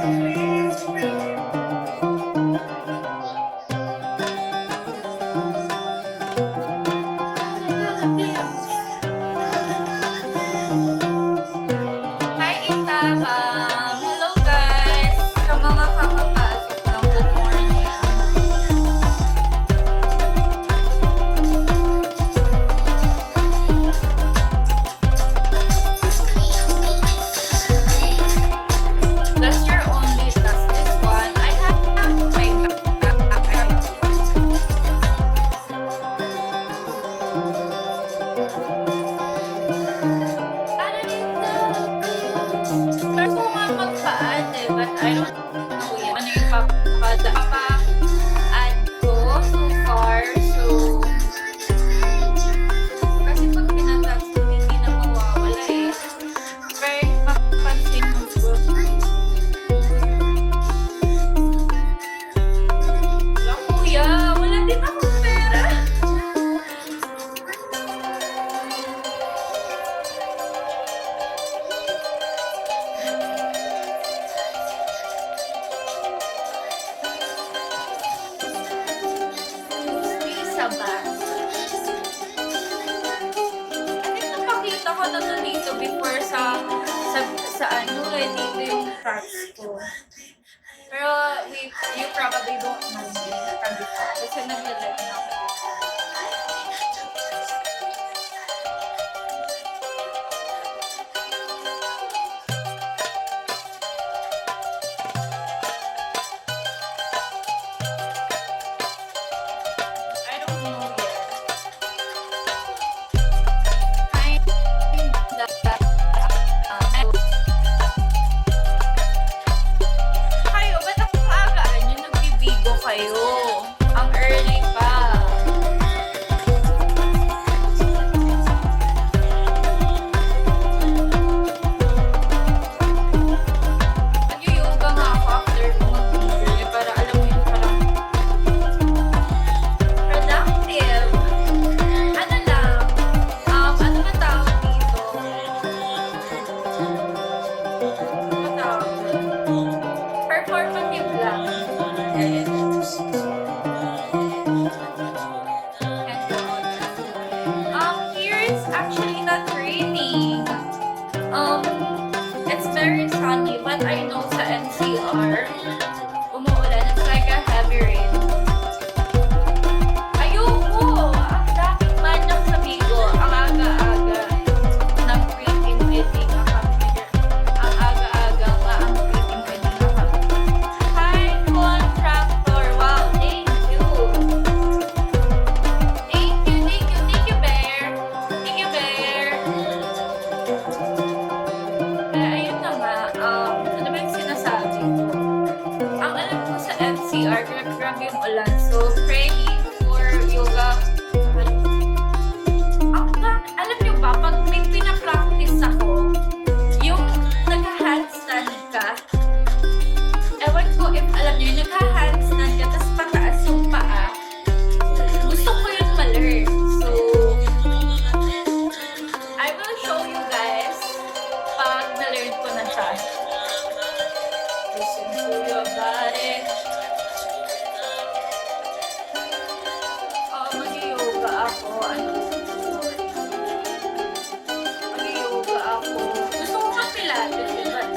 Hi, Ita. Hello guys. Sa mga kakapasok ng good morning. That's your only task. This one, I have my Pero kung nga magpa-add eh, but I don't know yet. Ano yung pa-add ko so far. So, kasi pag pinatapos ko, hindi na mawawala eh. Very mapapansin mo ko. Wala kuya, wala din akong pera. Isa ba? I think napakita ko na to dito before sa ano eh, dito yung tracks ko. Pero you probably don't know me from before kasi nag-live na ako. I don't know yet. Kayo, ba't ang maagaan nyo nagbibigo kayo? Ang early pa. Mag-yoga nga ako after ko mag-video eh, para alam mo yun, parang productive. Ano lang, ano ba tawag dito? Ano tawag? Performative lang. Here it's actually not raining. It's very sunny, but I know sa NCR, umuulan. It's like a heavy rain. Ayoko! Ang daming manyak sa Bigo. Ang aga-aga ng pre-team wedding na kami. Ang aga-aga nga ang pre-team wedding na kami. Hi, Contractor! Wow, thank you! Thank you, Bear! Thank you, Bear! Ayun na nga, ano ba yung sinasabi ko? Ang alam ko sa NCR, grabe yung ulan. So, praying for yoga. Alam niyo ba, pag may pinapractice ako, yung nag-handstand ka, ewan ko if alam niyo, yung nag-handstand ka, tapos pataas yung paa, gusto ko yun ma-learn. So, I will show you guys pag na-learn ko na siya. Listen to your body. Mag-yoga ako. Mag-yoga ako. Gusto ko nga Pilates, but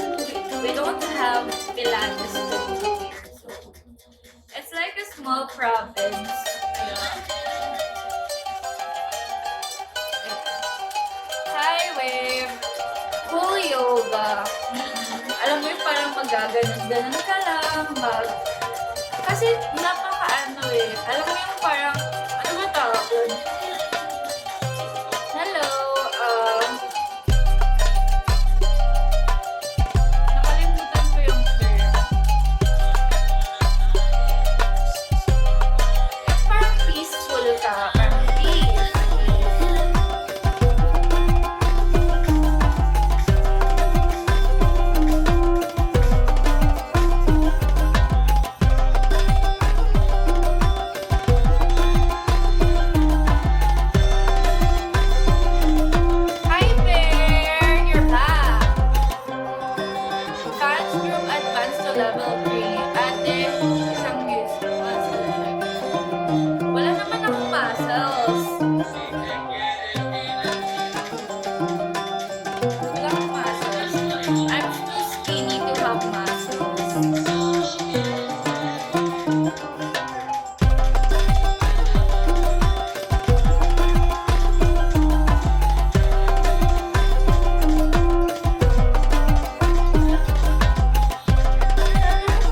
we don't have Pilates here. So, it's like a small province. Ayan. Hi, Wave! Cool yoga. Alam mo yung parang magaganon-ganon ka lang. Kasi napaka-ano eh. Alam mo yung parang, ano ba tawag yun? Hello, nakalimutan ko yung term. Parang peaceful ka. Parang peace. calf muscles.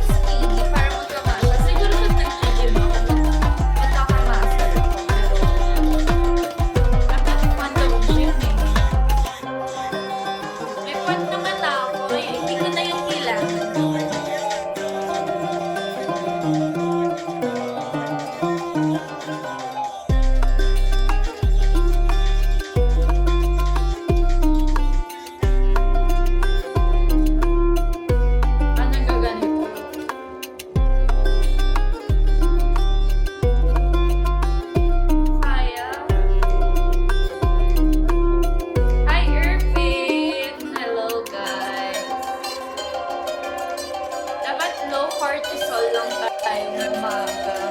Skinny, para magkamasa. Siguro pag nag-gym ako, magkakamasa ako. Pero, I'm not fond of gym eh. May part naman ako eh. Hindi ko na yung kailangan. Paano gaganito? Kaya. Hi, Irvin! Hello, guys. Dapat low cortisol lang tayo ng umaga.